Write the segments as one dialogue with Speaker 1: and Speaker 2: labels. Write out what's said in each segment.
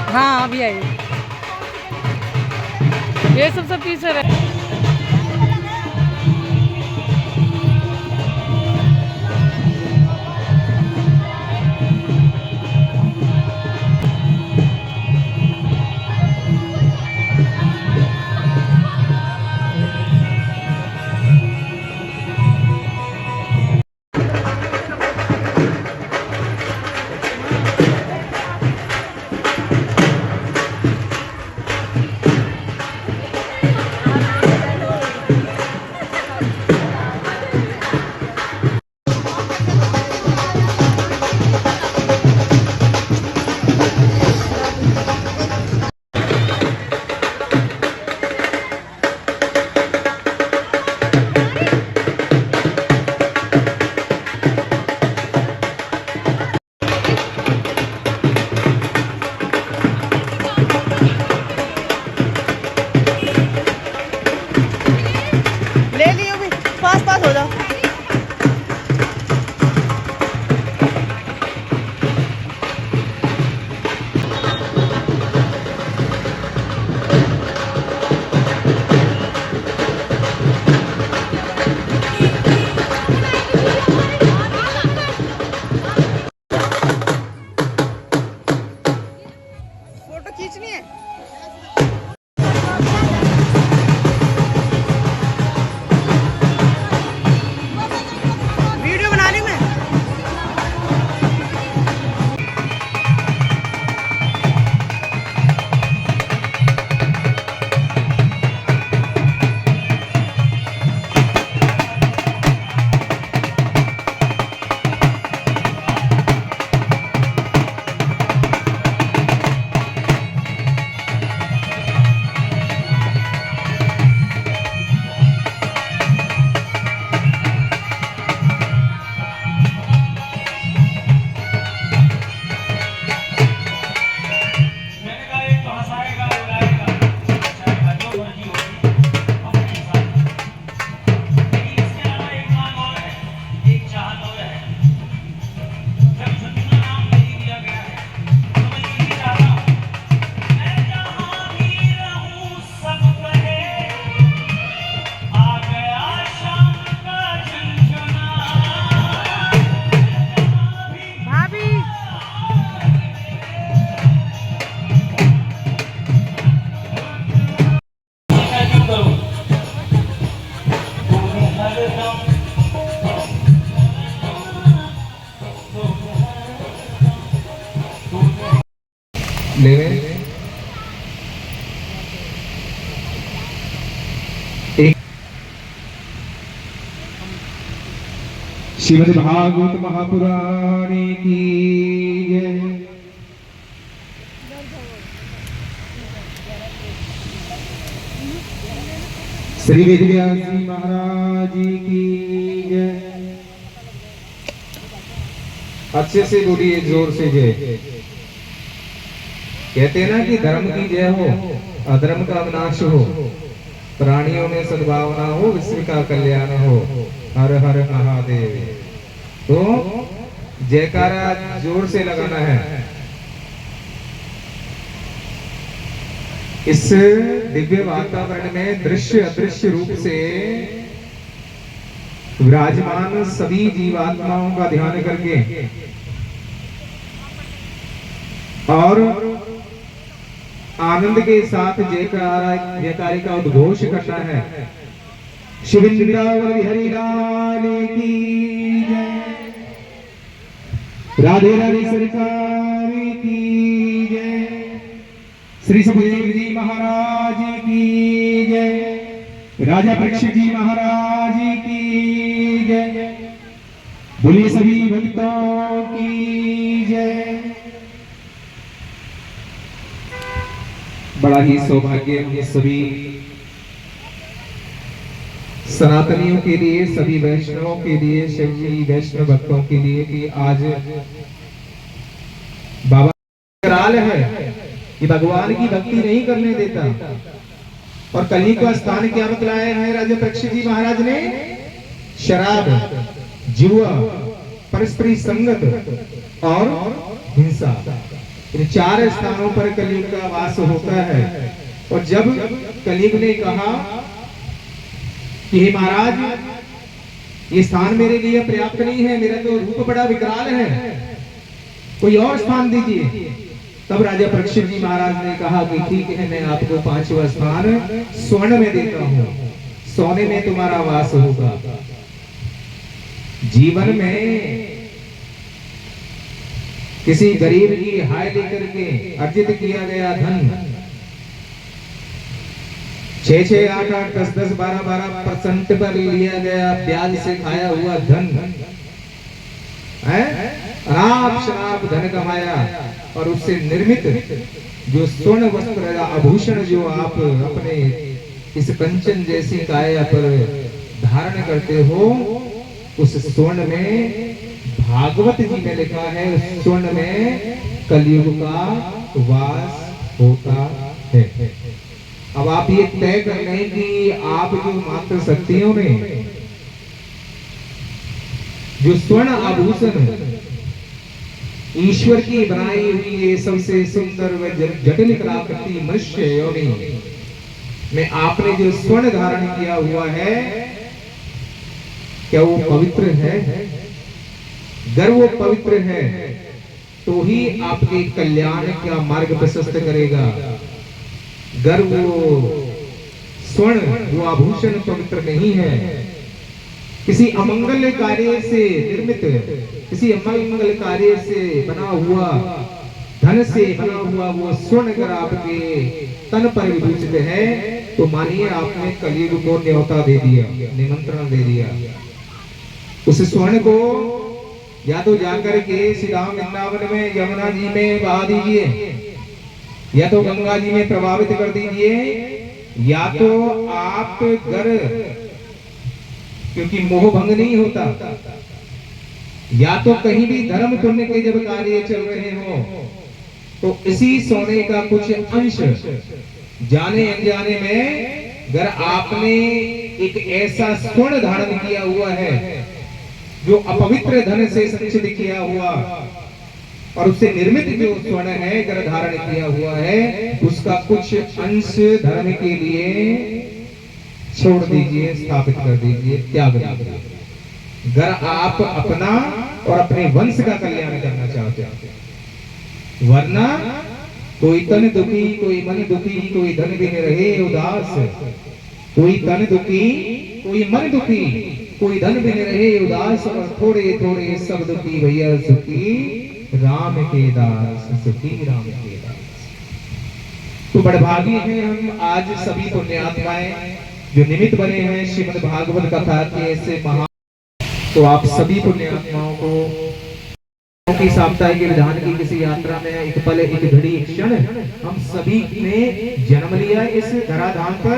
Speaker 1: हाँ अभी आई। ये सब टीचर है।
Speaker 2: ले लियो भी, पास पास हो जाओ। फोटो खींचनी है। वीडियो बना रही हूँ मैं।
Speaker 3: श्रीमद् भागवत महापुराण की जय। श्री वेदव्यास जी महाराज की जय। अच्छे से बोलिए, जोर से जय। कहते हैं ना कि धर्म की जय हो, अधर्म का विनाश हो, प्राणियों में सद्भावना हो, विश्व का कल्याण हो। हर हर महादेव। तो जयकारा जोर से लगाना है। इस दिव्य वातावरण में दृश्य अदृश्य रूप से विराजमान सभी जीवात्माओं का ध्यान करके और आनंद के साथ जयकारे का उद्घोष करना है। श्री वृंदावन हरि लाल की जय। राधे राधे सरकार की जय। श्री सुखदेव जी महाराज की जय। राजा परीक्षित जी महाराज की जय। बोलिए सभी भक्तों की जय। बड़ा ही सौभाग्य है सभी सनातनियों के लिए, सभी वैष्णवों के लिए, शिवजी वैष्णव भक्तों के लिए कि आज बाबा कराल है कि भगवान की भक्ति नहीं करने देता। और कलयुग का स्थान क्या बतलाया है राजा परीक्षित जी महाराज ने? शराब, जुआ, परस्परी संगत और हिंसा। इन 4 स्थानों पर कलयुग का वास होता है। और जब कलयुग ने कहा कि हे महाराज, ये स्थान मेरे लिए पर्याप्त नहीं है, मेरा तो रूप बड़ा विकराल है, कोई और स्थान दीजिए। तब राजा परीक्षित जी महाराज ने कहा कि ठीक है, मैं आपको 5वां स्थान स्वर्ण में देता हूं, सोने में तुम्हारा वास होगा। जीवन में किसी गरीब की हाय लेकर के अर्जित किया गया धन 6, 8, 10, 12% पर लिया गया ब्याज से खाया हुआ धन है, आप शराब धन कमाया और उससे निर्मित जो स्वर्ण वस्त्र आभूषण जो आप अपने इस कंचन जैसी काया पर धारण करते हो, उस स्वर्ण में भागवत जी में लिखा है, उस स्वर्ण में कलयुग का वास होता है। अब आप ये तय कर लें कि आप जो मात्र शक्तियों में जो स्वर्ण आभूषण ईश्वर की बनाई हुई ये सबसे सुंदर व जटिल कलाकृति मनुष्य योनि में आपने जो स्वर्ण धारण किया हुआ है, क्या वो पवित्र है? अगर वो पवित्र है तो ही आपके कल्याण का मार्ग प्रशस्त करेगा। अगर वो स्वर्ण वो आभूषण पवित्र नहीं है, किसी अमंगल कार्य से निर्मित, किसी अमंगल कार्य से बना हुआ, धन से बना हुआ वो स्वर्ण अगर आपके तन पर विभूषित है, तो मानिए आपने कलयुग को न्योता दे दिया, निमंत्रण दे दिया। उस स्वर्ण को या तो जाकर के श्री राम वृंदावन में यमुना जी में बहा दीजिए, या तो गंगा जी में प्रभावित कर दीजिए, या तो आप घर, क्योंकि मोह भंग नहीं होता, या तो कहीं भी धर्म पुण्य के जब कार्य चल रहे हो तो इसी सोने का कुछ अंश जाने अनजाने में अगर आपने एक ऐसा स्वर्ण धारण किया हुआ है जो अपवित्र धन से संचित किया हुआ, और उससे निर्मित जो स्वर्ण है अगर धारण किया हुआ है, उसका कुछ अंश धर्म के लिए छोड़ दीजिए, स्थापित कर दीजिए, त्याग दीजिए। अगर आप अपना और अपने वंश का कल्याण करना चाहते हैं, वरना कोई तन दुखी, कोई मन दुखी, कोई धन बिन रहे उदास, कोई तन दुखी, कोई मन दुखी, कोई धन बिन रहे उदास, और थोड़े थोड़े सब दुखी भैया सुखी राम के दास, सुखी राम के दास। तो बड़भागी हैं हम आज सभी पुण्यात्माएं जो निमित्त बने हैं श्रीमद् भागवत कथा के ऐसे महा। तो आप सभी पुण्यात्माओं को की साप्ताहिक विधान की किसी यात्रा में एक पल, एक घड़ी, एक क्षण हम सभी ने जन्म लिया इस धराधाम पर,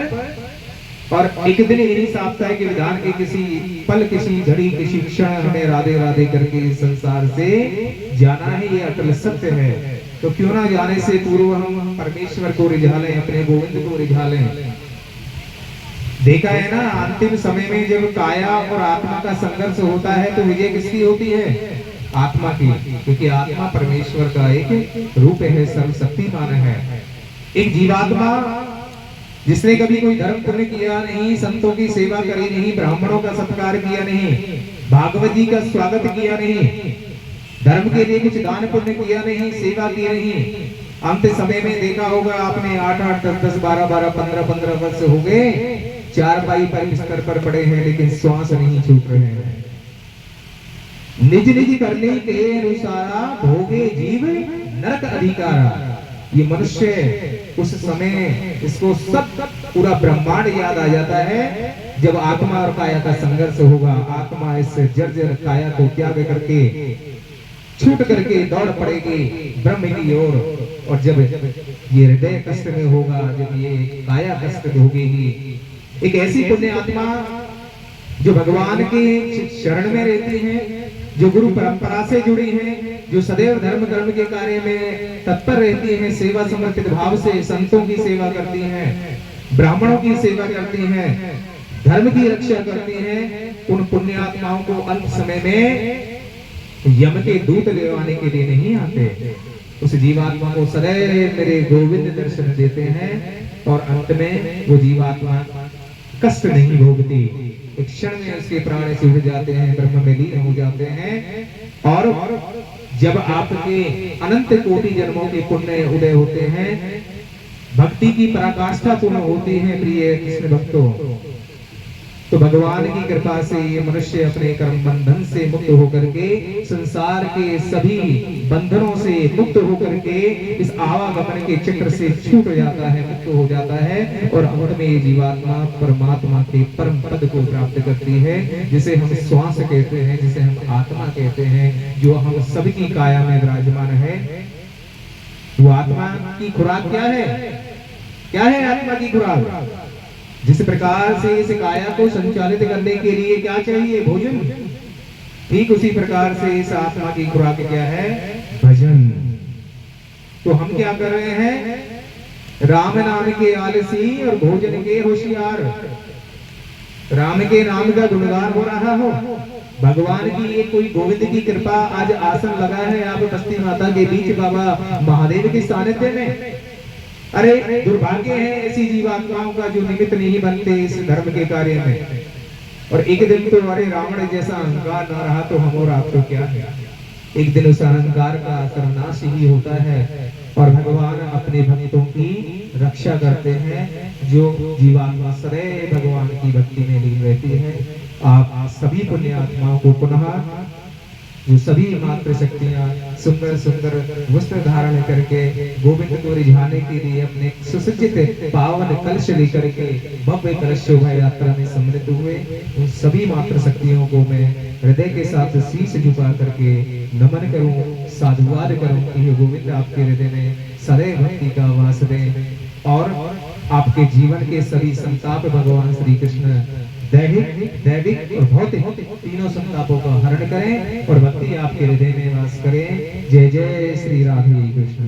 Speaker 3: और एक दिन इन्हीं साप्ताहिक विधान के किसी पल, किसी घड़ी, किसी क्षण हमें राधे राधे करके इस संसार से जाना है। ये अटल सत्य है। तो क्यों ना जाने से पूर्व हम परमेश्वर को रिझा लें, अपने गोविंद को रिझा लें। देखा है ना, अंतिम समय में जब काया और आत्मा का संघर्ष होता है तो विजय किसकी होती है? आत्मा की, क्योंकि आत्मा परमेश्वर का एक रूप है, सर्वशक्तिमान है। एक जीवात्मा जिसने कभी कोई धर्म पुण्य किया नहीं, संतों की सेवा करी नहीं, ब्राह्मणों का सत्कार किया नहीं, भागवत जी का स्वागत किया नहीं, धर्म के लिए कुछ दान पुण्य किया नहीं, सेवा की नहीं, अंत समय में देखा होगा आपने 8, 8, 10, 10, 12, 12, 15, 15 वर्ष हो गए, चारपाई पर बिस्तर पर पड़े हैं, लेकिन श्वास नहीं छूट रहे हैं। निज निज करने के अनुसारा भोगे जीव नरक अधिकारा। ये मनुष्य उस समय इसको सब पूरा ब्रह्मांड याद आ जाता है जब आत्मा और काया का संघर्ष होगा। आत्मा इस जर्जर काया को त्याग करके छूट करके दौड़ पड़ेगी ब्रह्म की ओर, और जब ये हृदय कष्ट में होगा, जब ये काया कष्ट भोगेगी, एक ऐसी पुण्य आत्मा जो भगवान के शरण में रहती है, जो गुरु परंपरा से जुड़ी हैं, जो सदैव धर्म कर्म के कार्य में तत्पर रहती हैं, सेवा समर्पित भाव से संतों की सेवा करती हैं, ब्राह्मणों की सेवा करती हैं, धर्म की रक्षा करती हैं, उन पुण्यात्माओं को अंत समय में यम के दूत ले आने के लिए नहीं आते, उस जीवात्मा को सदैव मेरे गोविंद दर्शन देते हैं और अंत में वो जीवात्मा कष्ट नहीं भोगती, एक क्षण में उसके प्राण से उड़ जाते हैं, ब्रह्म में लीन हो जाते हैं। और जब आपके अनंत कोटि जन्मों के पुण्य उदय होते हैं, भक्ति की पराकाष्ठा पूर्ण होती है प्रिय कृष्ण भक्तों, तो भगवान की कृपा से ये मनुष्य अपने कर्म बंधन से मुक्त होकर के, संसार के सभी बंधनों से मुक्त होकर के इस आवागमन के चक्र से छूट जाता है, मुक्त हो जाता है और अंत में ये जीवात्मा परमात्मा के परम पद को प्राप्त करती है, जिसे हम श्वास कहते हैं, जिसे हम आत्मा कहते हैं, जो हम सबकी काया में विराजमान है। वो आत्मा की खुराक क्या है? क्या है आत्मा की खुराक? जिस प्रकार से इस काया को संचालित करने के लिए क्या चाहिए? भोजन। ठीक उसी प्रकार से इस आत्मा की खुराक क्या है? भजन। तो हम क्या कर रहे हैं? राम नाम के आलसी और भोजन के होशियार। राम के नाम का गुणगान हो रहा हो, भगवान की ये कोई गोविंद की कृपा, आज आसन लगा है आप बस्ती माता के बीच बाबा महादेव के सानिध्य में। अरे दुर्भाग्य है ऐसी जीवात्माओं का जो निमित्त नहीं बनते इस धर्म के कार्य में। और एक दिन तो अरे रावण जैसा अहंकार ना रहा तो हम और आप तो क्या है, एक दिन उस अहंकार का सर्वनाश ही होता है और भगवान अपने भक्तों की रक्षा करते हैं। जो जीवात्मा सदैव भगवान की भक्ति में लीन रहती है, आप सभी पुण्य आत्माओं को पुनः जो सभी मात्र शक्तियां सुंदर सुंदर वस्त्र धारण करके गोविंद को रिझाने के लिए अपने सुसज्जित पावन कलश लेकर के भव्य कलश शोभा यात्रा में सम्मिलित हुए, उन सभी मात्र शक्तियों को मैं हृदय के साथ शीश झुका करके नमन करूं, साधुवाद करूं कि हे गोविंद आपके हृदय में सदैव भक्ति का वास दें और आपके जीवन के सभी संताप भगवान श्री कृष्ण दैविक और भौतिक तीनों संतापों का हरण करें और भक्ति आपके हृदय में वास करें। जय जय श्री राधे कृष्ण।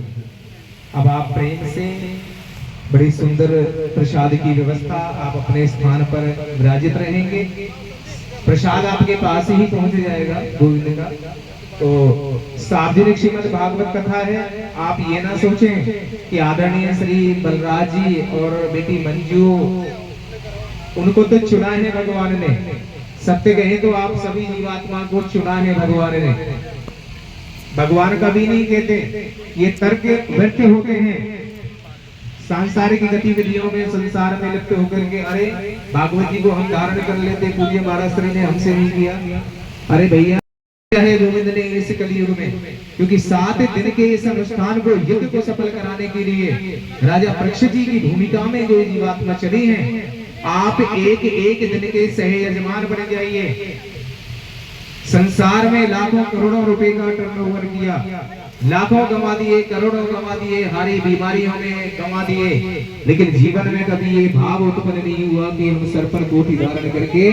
Speaker 3: अब आप प्रेम से बड़ी सुंदर प्रसाद की व्यवस्था, आप अपने स्थान पर विराजित रहेंगे, प्रसाद आपके पास ही पहुंच जाएगा गोविंद का। तो सार्वजनिक श्रीमद् भागवत कथा है, आप ये ना सोचें कि आदरणीय श्री बलराज जी और बेटी मंजू उनको तो चुना है भगवान ने, सत्य कहे तो आप सभी जीवात्मा को चुना है भगवान ने। भगवान कभी नहीं कहते, ये तर्क व्यर्थ होते हैं सांसारिक गतिविधियों में, संसार में लिप्त होकर के। अरे भागवत जी को हम धारण कर लेते, पूज्य महाराज श्री ने हमसे नहीं किया। अरे भैया है गोविंद ने इस कलयुग में, क्योंकि 7 दिन के इस अनुष्ठान को, युद्ध को सफल कराने के लिए राजा परीक्षित जी की भूमिका में जो जीवात्मा चली है, आप एक एक दिन के सह यजमान बन जाइए। संसार में लाखों करोड़ों रुपए का टर्नओवर किया, लाखों कमा दिए, करोड़ों कमा दिए, हारी बीमारियों में कमा दिए, लेकिन जीवन में कभी ये भाव उत्पन्न नहीं हुआ कि हम सर पर कोटि धारण करके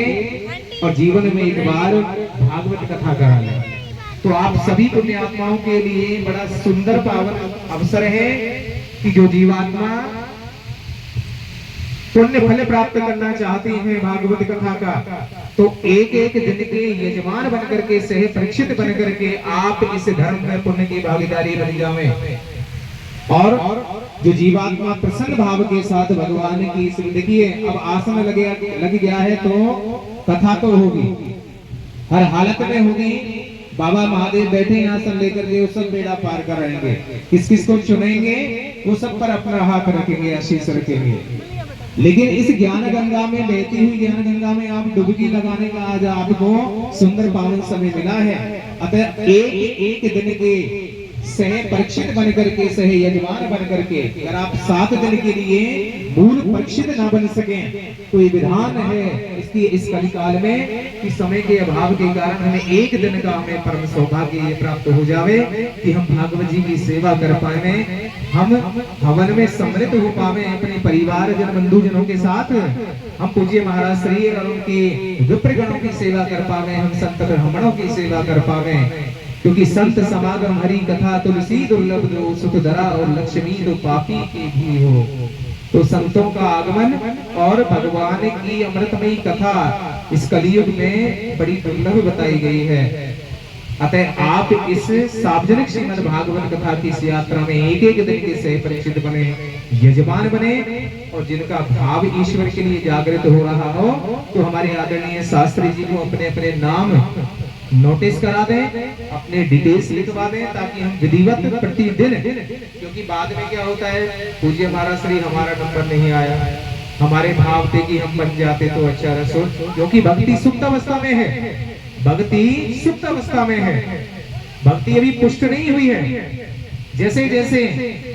Speaker 3: और जीवन में एक बार भागवत कथा करा लें। तो आप सभी पुण्य आत्माओं के लिए बड़ा सुंदर पावन अवसर है कि जो जीवात्मा पुण्य फल प्राप्त करना चाहती हैं भागवत कथा का, तो एक एक दिन के यजमान बनकर के, सह परीक्षित बनकर के आप इस धर्म में पुण्य की भागीदारी बन जाएं। और जो जीवात्मा प्रसन्न भाव के साथ भगवान की, देखिए अब आसन लग गया है तो कथा तो होगी, हर हालत में होगी। बाबा महादेव बैठे आसन लेकर के, वो सब बेड़ा पार कराएंगे। किस किस को चुनेंगे, वो सब पर अपना हाथ रखेंगे, आशीष रखेंगे। लेकिन इस ज्ञान गंगा में, बहती हुई ज्ञान गंगा में आप डुबकी लगाने का आज आपको सुंदर पावन समय मिला है। अतः एक एक दिन के सह परीक्षित बन करके, सह यजमान बन करके, अगर आप 7 दिन के लिए मूल परीक्षित न बन सके तो ये विधान है इसकी इस कलिकाल में कि समय के अभाव के कारण हमें एक दिन का हमें परम सौभाग्य प्राप्त हो जावे कि हम भागवत जी की सेवा कर पाए, हम हवन में सम्मिलित हो पावे अपने परिवार जन बंधु जनों के साथ, हम पूज्य महाराज श्री और उनके विप्रगणों की सेवा कर पावे, हम संत ब्राह्मणों की सेवा कर पावे। क्योंकि संत समागम हरि कथा तुलसी दुर्लभ दो, सुख धरा और लक्ष्मी तो पापी की भी हो। तो संतों का आगमन और भगवान की अमृतमयी कथा इस कलयुग में बड़ी दुर्लभ बताई गई है। अतः आप इस सार्वजनिक श्रीमद् भागवत कथा की इस यात्रा में एक एक दिन के सह परिचित बने, यजमान बने, और जिनका भाव ईश्वर के लिए जागृत हो रहा हो तो हमारे आदरणीय शास्त्री जी को अपने अपने नाम नोटिस करा दें, अपने डिटेल्स लिखवा दें, ताकि हम विधिवत प्रतिदिन, क्योंकि बाद में क्या होता है, पूज्य महाराज श्री हमारा नंबर नहीं आया, हमारे भाव थे कि हम बन जाते तो अच्छा रसो, क्योंकि भक्ति सुप्त अवस्था में है, भक्ति सुप्त अवस्था में है, भक्ति अभी पुष्ट नहीं हुई है। जैसे जैसे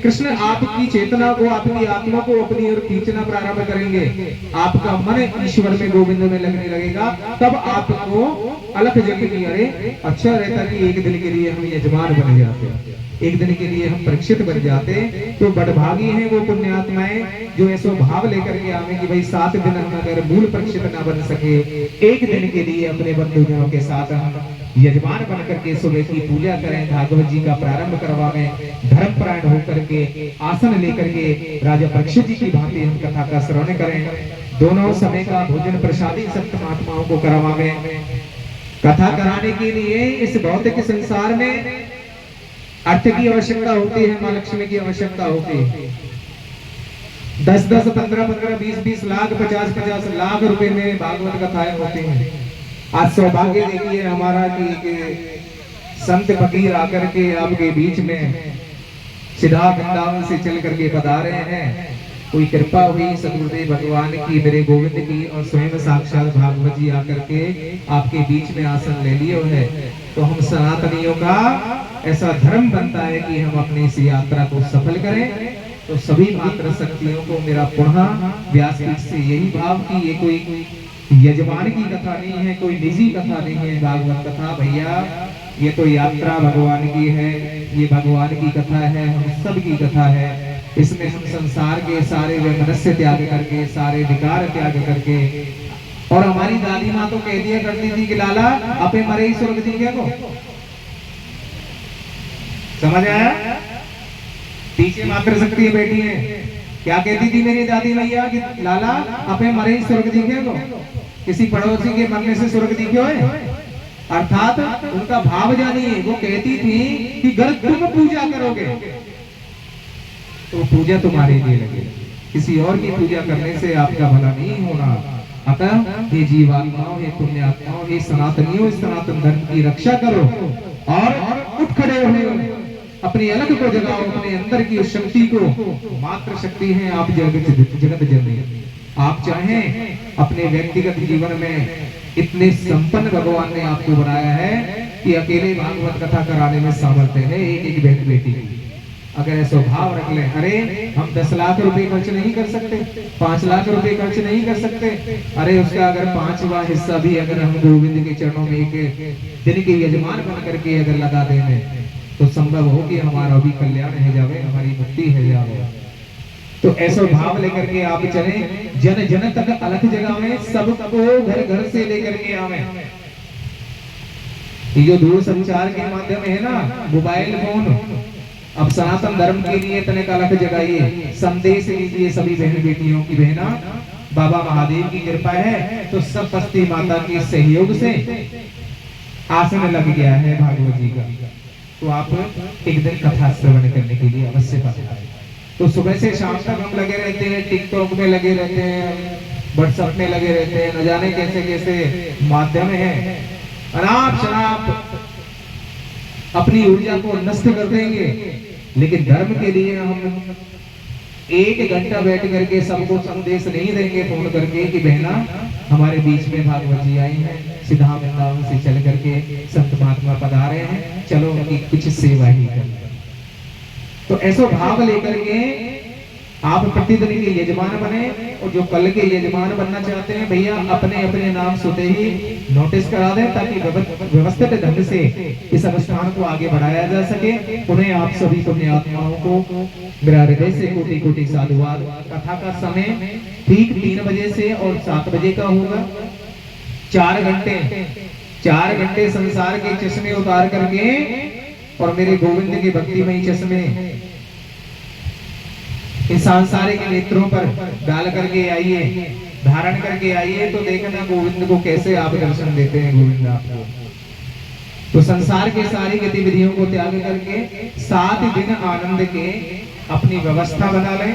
Speaker 3: कृष्ण आपकी चेतना को, आपकी आत्मा को अपनी ओर खींचना प्रारंभ करेंगे, आपका मन ईश्वर में, गोविंद में लगने लगेगा, तब आपको अलख जग की अरे अच्छा रहता कि एक दिन के लिए हम यजमान बन जाते, एक दिन के लिए हम परीक्षित बन जाते। तो बड़भागी हैं वो पुण्यात्माएं जो ऐसा भाव लेकर के आवे कि भाई 7 दिन हम अगर मूल परीक्षित ना बन सके, एक दिन के लिए अपने बंधुजनों के साथ हम यजमान बन करके सुबह की पूजा करें, भागवत जी का प्रारंभ करवाएं, धर्मपरायण होकर के आसन लेकर के राजा परीक्षित जी की भांति हम कथा का श्रवण करें, दोनों समय का भोजन प्रसादी संत महात्माओं को करवाएं। कथा कराने के लिए इस भौतिक संसार में अर्थ की आवश्यकता होती है, मां लक्ष्मी की आवश्यकता होती है। 10-10, 15-15, 20-20 लाख, 50-50 लाख रुपए में भागवत कथाएं होती हैं। आज सौभाग्य देखिए हमारा कि संत फकीर आकर के आपके बीच में सीधा वृंदावन से चल करके पधारे हैं। कोई कृपा हुई सदगुरुदेव भगवान की, मेरे गोविंद की, और स्वयं साक्षात भागवत जी आकर के आपके बीच में आसन ले लिए है। तो हम सनातनियों का ऐसा धर्म बनता है कि हम अपनी इस यात्रा को सफल करें। तो सभी मात्र शक्तियों को मेरा पुनः व्यासपीठ से यही भाव कि ये कोई यजमान की कथा नहीं है, कोई निजी कथा नहीं है भागवत कथा, भैया ये तो यात्रा भगवान की है, ये भगवान की कथा है, हम सब की कथा है। इसमें हम संसार के सारे वैमनस्य त्याग करके, सारे विकार त्याग करके, और हमारी दादी माँ तो कह दिया करती थी कि लाला अपे मरे ही स्वर्ग दी को, समझ आया? पीछे मात्र शक्ति बैठी है, क्या कहती थी मेरी दादी भैया कि लाला अपे मरे ही स्वर्ग दिखे को, किसी पड़ोसी के मरने से स्वर्ग दिखे है। अर्थात उनका भाव जानिए, वो कहती थी कि अगर तुम पूजा करोगे तो पूजा तुम्हारे लिए लगेगी, किसी और की पूजा करने से आपका भला नहीं होना। अतः ये जीवात्माओं, ये पुण्यात्माओं, ये सनातनियों, इस सनातन धर्म की रक्षा करो और उठ खड़े हो, अपनी अलग को जगाओ, अपने अंदर की उस शक्ति को। मात्र शक्ति है आप जगत जननी। आप चाहें अपने व्यक्तिगत जीवन में इतने संपन्न भगवान ने आपको बनाया है कि अकेले भागवत कथा कराने में सामर्थ्य है एक एक बेटी बेटी। अगर ऐसा भाव रख लें, अरे हम 10 लाख रुपए खर्च नहीं कर सकते, 5 लाख रुपए खर्च नहीं कर सकते, अरे उसका अगर 5वां हिस्सा भी अगर हम गोविंद के चरणों में एक दिन के यजमान बन करके अगर लगा देंगे तो संभव हो कि हमारा भी कल्याण है जावे, हमारी मुक्ति है जावे। तो ऐसा भाव लेकर के आप चले, जन जन तक अलग जगह में सबको घर घर से लेकर के आवे। ये जो दूर संचार के माध्यम है ना, मोबाइल फोन, अब सनातन धर्म के लिए तने का अलग जगाइए, संदेश लीजिए सभी बहन बेटियों की। बहना बाबा महादेव की कृपा है तो सब बस्ती माता के सहयोग से आसन लग गया है भागवत जी का। तो आप एक दिन कथा श्रवण करने के लिए अवश्य पधारें। तो सुबह से शाम तक हम लगे रहते हैं, टिकटॉक में लगे रहते हैं, व्हाट्सएप में लगे रहते हैं, न जाने कैसे कैसे माध्यम है। अनाप शनाप अपनी ऊर्जा को नष्ट कर देंगे, लेकिन धर्म के लिए हम 1 घंटा बैठ करके सबको संदेश नहीं देंगे फोन करके कि बहना हमारे बीच में भागवत जी आई हैं, सीधा वृंदावन से चल करके संत महात्मा पधारे हैं, चलो उनकी कुछ सेवा ही कर। तो ऐसा भाव लेकर के आप प्रतिदिन के यजमान बने, और जो कल के यजमान बनना चाहते हैं भैया अपने अपने नाम सुते ही नोटिस करा दें, ताकि व्यवस्थित ढंग से इस अनुष्ठान को आगे बढ़ाया जा सके। उन्हें आप सभी पुण्यात्माओं को मेरा हृदय से कोटि कोटि साधुवाद। कथा का समय ठीक 3 बजे से और 7 बजे का होगा। 4 घंटे संसार के चश्मे उतार करके और मेरे गोविंद के भक्तिमय चश्मे इन सांसारिक नेत्रों पर डाल करके आइए, धारण करके आइए, तो देखना गोविंद को कैसे आप दर्शन देते हैं। गोविंद आपको तो संसार के सारी गतिविधियों को त्याग करके 7 दिन आनंद के अपनी व्यवस्था बना लें।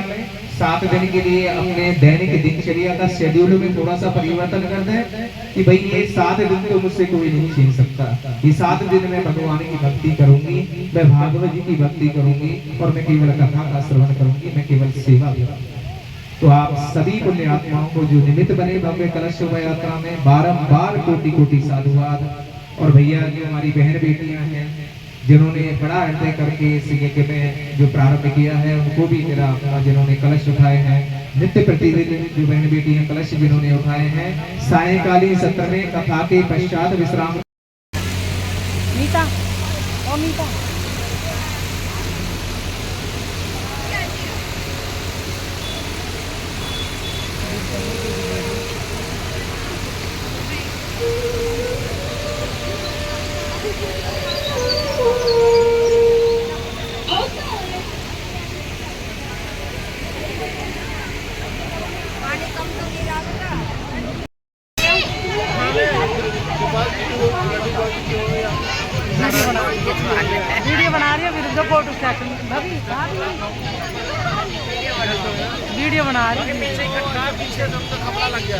Speaker 3: 7 दिन के लिए अपने दैनिक दिनचर्या का शेड्यूल में थोड़ा सा परिवर्तन कर दें कि भाई ये 7 दिन तो मुझसे कोई नहीं छीन सकता। ये 7 दिन मैं भगवान की भक्ति करूंगी, मैं भागवत जी की भक्ति करूंगी और मैं केवल कथा का श्रवण करूंगी, मैं केवल सेवा करूंगी। तो आप सभी पुण्य आत्माओं को जो निमित्त बने भव्य कलश शोभा यात्रा में बारंबार कोटि कोटि साधुवाद। और भैया जो हमारी बहन बेटियां हैं जिन्होंने बड़ा हृदय करके इस यज्ञ में जो प्रारंभ किया है, उनको भी मेरा अपना, जिन्होंने कलश उठाए हैं नित्य प्रतिदिन, जो बहन बेटियां कलश जिन्होंने उठाए हैं, सायंकालीन सत्र में कथा के पश्चात विश्राम।
Speaker 1: मीता ओ मीता वीडियो बना रही है फिर जो फोटो सेशन वीडियो बना रही है।
Speaker 4: पीछे जब तक कपड़ा लग गया